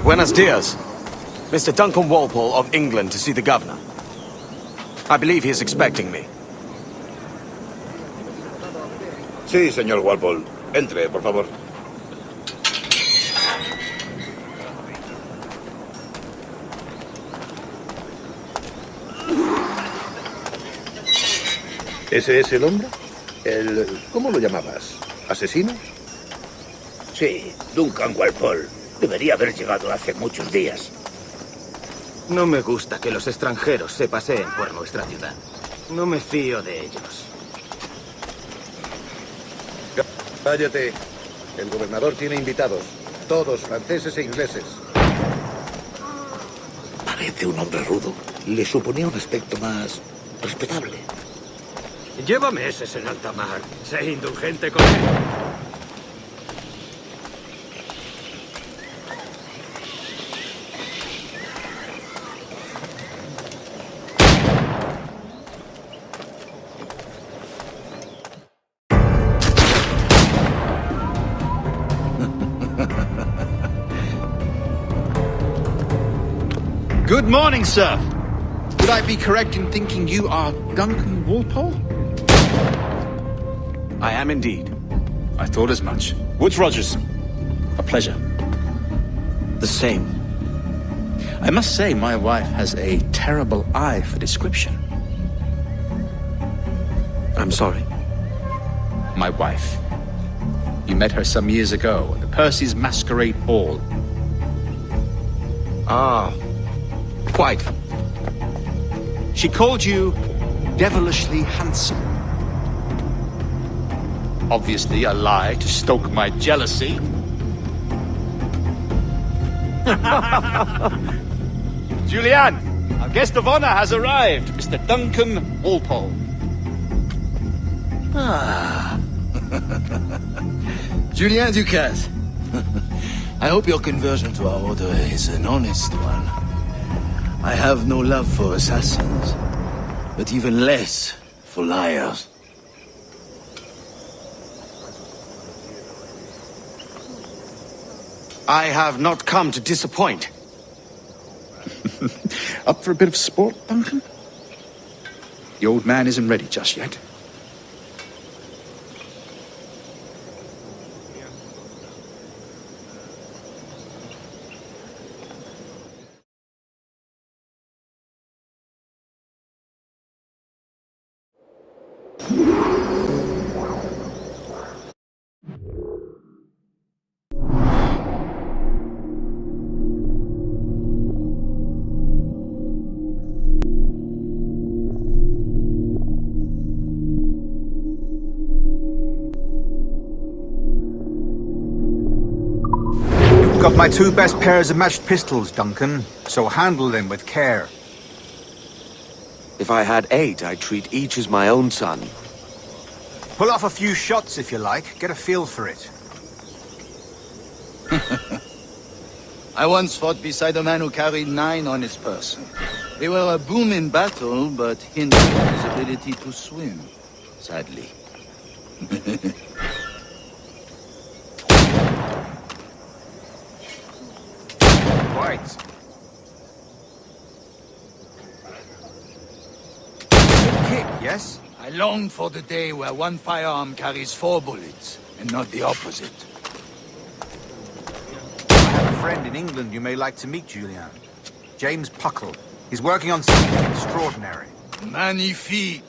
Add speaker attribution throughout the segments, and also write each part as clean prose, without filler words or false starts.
Speaker 1: Buenos dias. Mr. Duncan Walpole of England to see the governor. I believe he is expecting me.
Speaker 2: Sí, señor Walpole. Entre, por favor. ¿Ese es el hombre? ¿Cómo lo llamabas? ¿Asesino?
Speaker 3: Sí, Duncan Walpole. Debería haber llegado hace muchos días.
Speaker 4: No me gusta que los extranjeros se paseen por nuestra ciudad. No me fío de ellos.
Speaker 2: Cállate. El gobernador tiene invitados. Todos franceses e ingleses.
Speaker 3: Parece un hombre rudo. Le suponía un aspecto más respetable.
Speaker 4: Lleva meses en alta mar. Sé indulgente con él.
Speaker 5: Good morning, sir. Would I be correct in thinking you are Duncan Walpole?
Speaker 1: I am indeed.
Speaker 5: I thought as much. Woods Rogers. A pleasure.
Speaker 1: The same.
Speaker 5: I must say, my wife has a terrible eye for description.
Speaker 1: I'm sorry.
Speaker 5: My wife. You met her some years ago at the Percy's Masquerade Ball.
Speaker 1: Ah, quite.
Speaker 5: She called you devilishly handsome. Obviously a lie to stoke my jealousy. Julianne, our guest of honor has arrived, Mr. Duncan Walpole.
Speaker 6: Ah. Julien Ducat. I hope your conversion to our order is an honest one. I have no love for assassins, but even less for liars.
Speaker 1: I have not come to disappoint.
Speaker 5: Up for a bit of sport, Duncan? The old man isn't ready just yet.
Speaker 7: Got my two best pairs of matched pistols, Duncan, so handle them with care.
Speaker 1: If I had 8, I'd treat each as my own son.
Speaker 7: Pull off a few shots if you like, get a feel for it.
Speaker 6: I once fought beside a man who carried 9 on his person. They were a boom in battle, but hindered his ability to swim, sadly.
Speaker 7: Quite. Kick, yes?
Speaker 6: I long for the day where one firearm carries 4 bullets, and not the opposite.
Speaker 7: I have a friend in England you may like to meet, Julian. James Puckle. He's working on something extraordinary.
Speaker 6: Magnifique!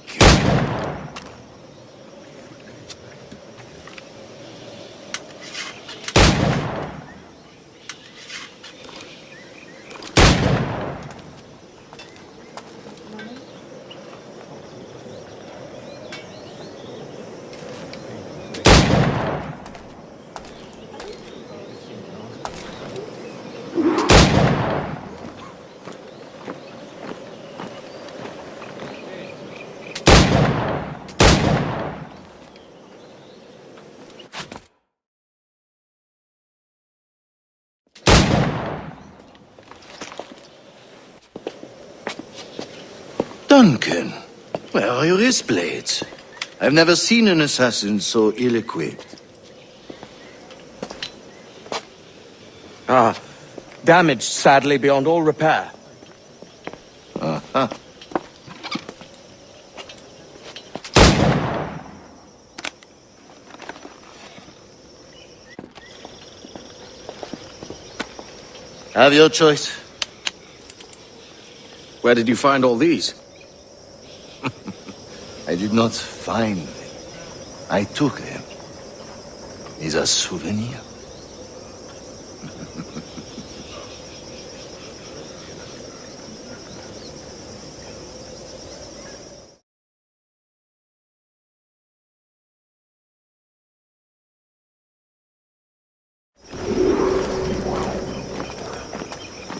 Speaker 6: Duncan, where are your wrist blades? I've never seen an assassin so ill-equipped.
Speaker 1: Ah, damaged sadly beyond all repair.
Speaker 6: Uh-huh. Have your choice.
Speaker 1: Where did you find all these?
Speaker 6: I did not find them. I took them. These are souvenirs.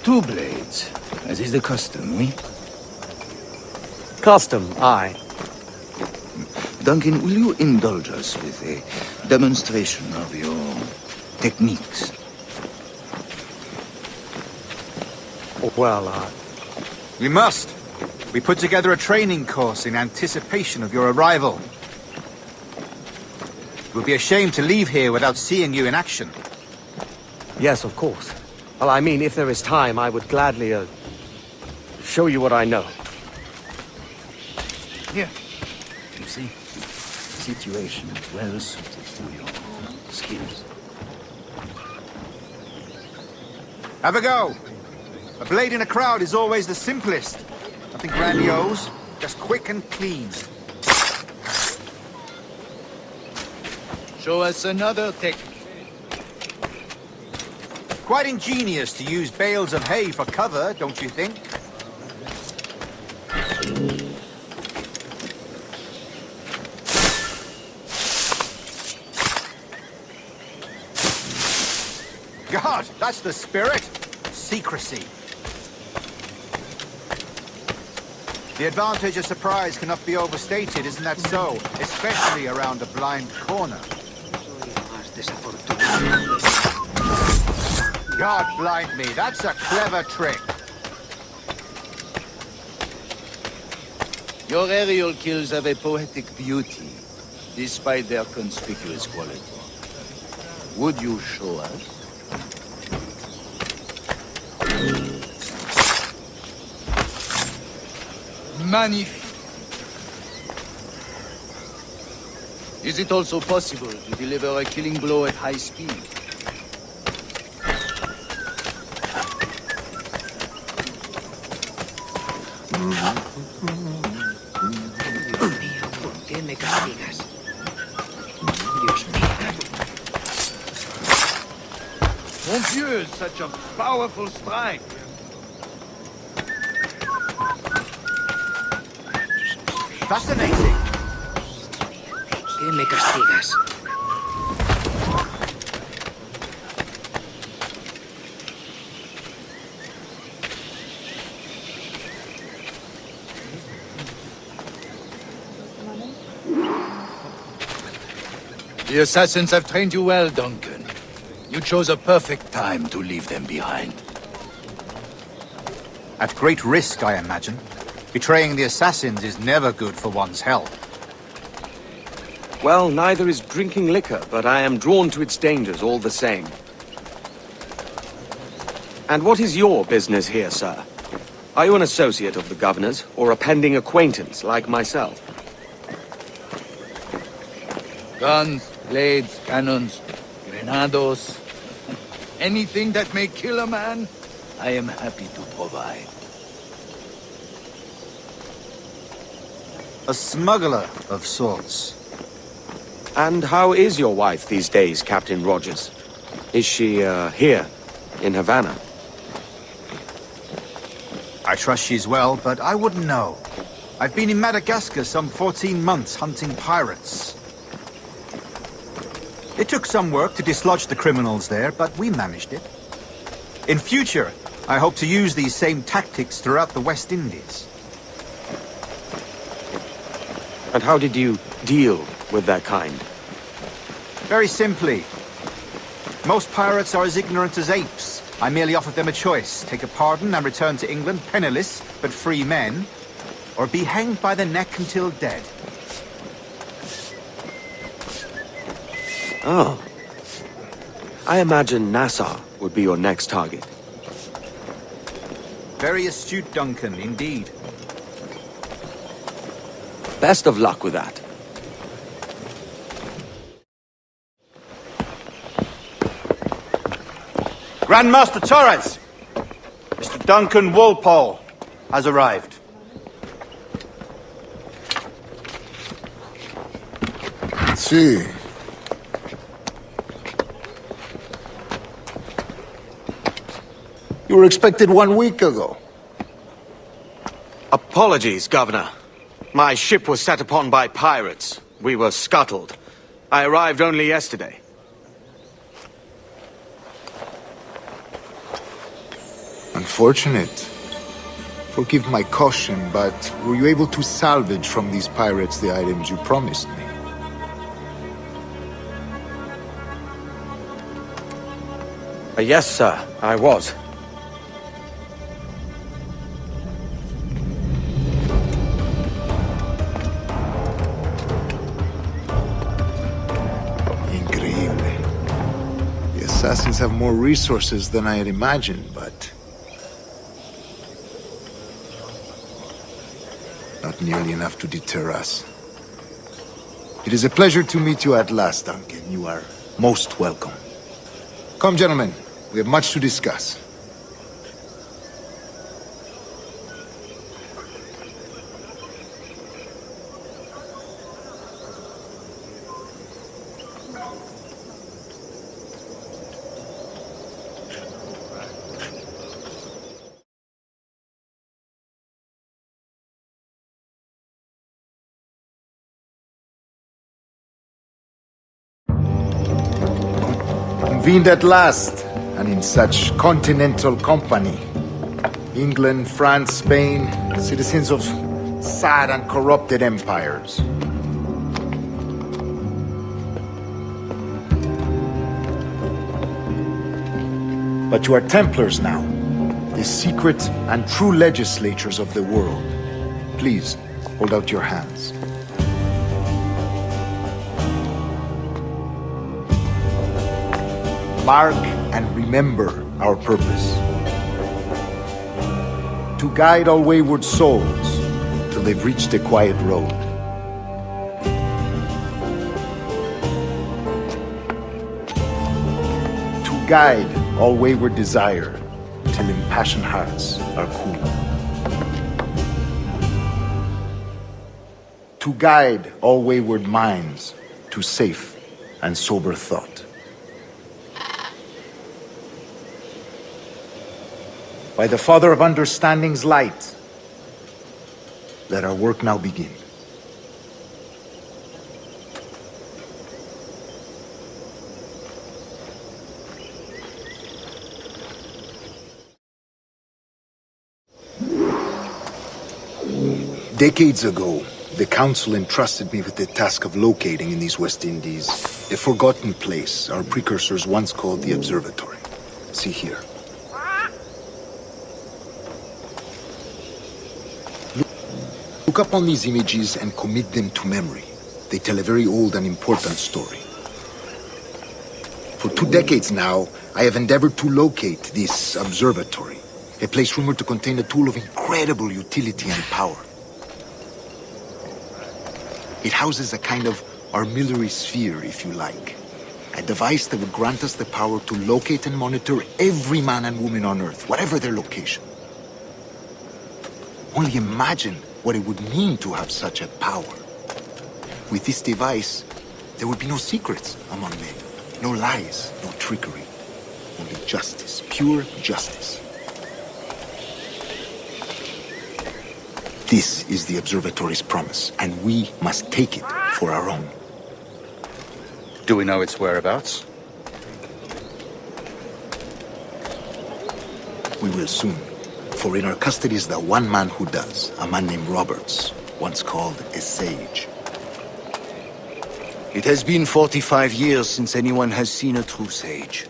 Speaker 6: Two blades, as is the custom, oui?
Speaker 1: Custom, aye.
Speaker 6: Duncan, will you indulge us with a demonstration of your techniques?
Speaker 1: Well,
Speaker 7: We must. We put together a training course in anticipation of your arrival. It would be a shame to leave here without seeing you in action.
Speaker 1: yes, of course. Well, I mean, if there is time, I would gladly, show you what I know.
Speaker 6: Here. You see, the situation is well suited to your skills.
Speaker 7: Have a go. A blade in a crowd is always the simplest. Nothing grandiose, just quick and clean.
Speaker 6: Show us another technique.
Speaker 7: Quite ingenious to use bales of hay for cover, don't you think? God, that's the spirit. Secrecy. The advantage of surprise cannot be overstated, isn't that so? Especially around a blind corner. God blind me, that's a clever trick.
Speaker 6: Your aerial kills have a poetic beauty, despite their conspicuous quality. Would you show us? Magnifique. Is it also possible to deliver a killing blow at high speed?
Speaker 3: ¿Por qué me castigas? Dios mío.
Speaker 6: Mon Dieu, such a powerful strike.
Speaker 7: Fascinating.
Speaker 3: ¿Qué me castigas?
Speaker 6: The assassins have trained you well, Duncan. You chose a perfect time to leave them behind.
Speaker 7: At great risk, I imagine. Betraying the assassins is never good for one's health.
Speaker 1: Well, neither is drinking liquor, but I am drawn to its dangers all the same. And what is your business here, sir? Are you an associate of the governor's, or a pending acquaintance like myself?
Speaker 6: Guns, blades, cannons, grenados. Anything that may kill a man, I am happy to provide.
Speaker 7: A smuggler of sorts.
Speaker 1: And how is your wife these days, Captain Rogers? Is she, here, in Havana?
Speaker 7: I trust she's well, but I wouldn't know. I've been in Madagascar some 14 months hunting pirates. It took some work to dislodge the criminals there, but we managed it. In future, I hope to use these same tactics throughout the West Indies.
Speaker 1: And how did you deal with that kind?
Speaker 7: Very simply. Most pirates are as ignorant as apes. I merely offered them a choice. Take a pardon and return to England penniless, but free men. or be hanged by the neck until dead.
Speaker 8: Oh. I imagine Nassau would be your next target.
Speaker 7: Very astute, Duncan, indeed.
Speaker 8: Best of luck with that.
Speaker 7: Grandmaster Torres! Mr. Duncan Walpole has arrived.
Speaker 9: See. You were expected 1 week ago.
Speaker 1: Apologies, Governor. My ship was set upon by pirates. We were scuttled. I arrived only yesterday.
Speaker 9: Unfortunate. Forgive my caution, but were you able to salvage from these pirates the items you promised me?
Speaker 8: Yes, sir, I was.
Speaker 9: Increíble. The assassins have more resources than I had imagined, but... not nearly enough to deter us. It is a pleasure to meet you at last, Duncan. You are most welcome. Come, gentlemen. We have much to discuss. Convened at last, and in such continental company. England, France, Spain, citizens of sad and corrupted empires. But you are Templars now, the secret and true legislators of the world. Please, hold out your hands. Mark and remember our purpose. To guide all wayward souls till they've reached a quiet road. To guide all wayward desire till impassioned hearts are cool. To guide all wayward minds to safe and sober thought. By the Father of Understanding's light, let our work now begin. Decades ago, the Council entrusted me with the task of locating in these West Indies a forgotten place our precursors once called the Observatory. See here. Look up on these images and commit them to memory. They tell a very old and important story. For 2 decades now, I have endeavored to locate this observatory, a place rumored to contain a tool of incredible utility and power. It houses a kind of armillary sphere, if you like. A device that would grant us the power to locate and monitor every man and woman on Earth, whatever their location. Only imagine what it would mean to have such a power. With this device, there would be no secrets among men, no lies, no trickery, only justice, pure justice. This is the observatory's promise, and we must take it for our own.
Speaker 5: Do we know its whereabouts?
Speaker 9: We will soon. For in our custody is the one man who does, a man named Roberts, once called a sage.
Speaker 6: It has been 45 years since anyone has seen a true sage.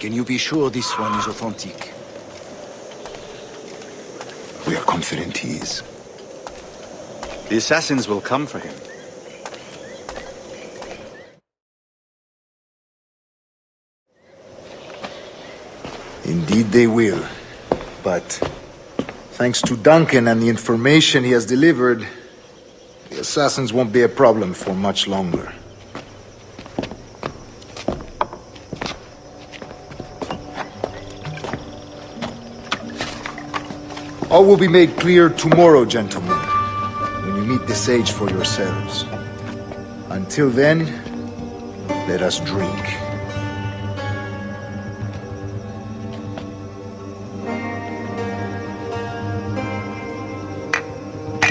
Speaker 6: Can you be sure this one is authentic?
Speaker 9: We are confident he is.
Speaker 10: The assassins will come for him.
Speaker 9: Indeed they will. But thanks to Duncan and the information he has delivered, the assassins won't be a problem for much longer. All will be made clear tomorrow, gentlemen, when you meet the sage for yourselves. Until then, let us drink.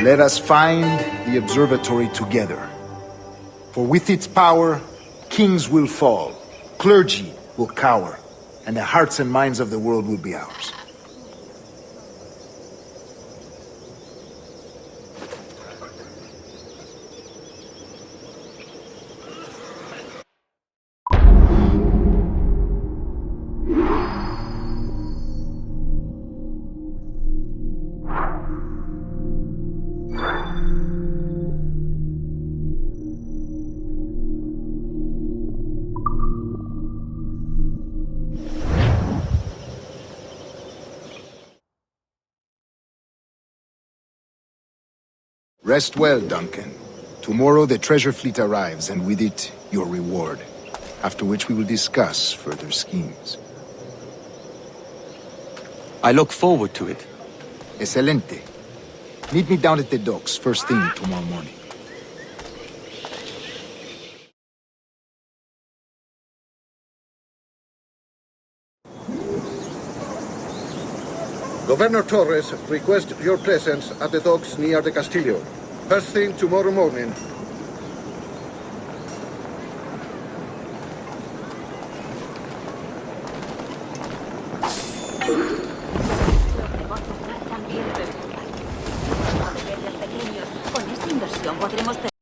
Speaker 9: Let us find the observatory together. For with its power, kings will fall, clergy will cower, and the hearts and minds of the world will be ours. Rest well, Duncan. Tomorrow the treasure fleet arrives, and with it, your reward. After which we will discuss further schemes.
Speaker 8: I look forward to it.
Speaker 9: Excelente. Meet me down at the docks first thing tomorrow morning.
Speaker 2: Governor Torres requests your presence at the docks near the Castillo. First thing tomorrow morning.
Speaker 11: Con esta inversión podremos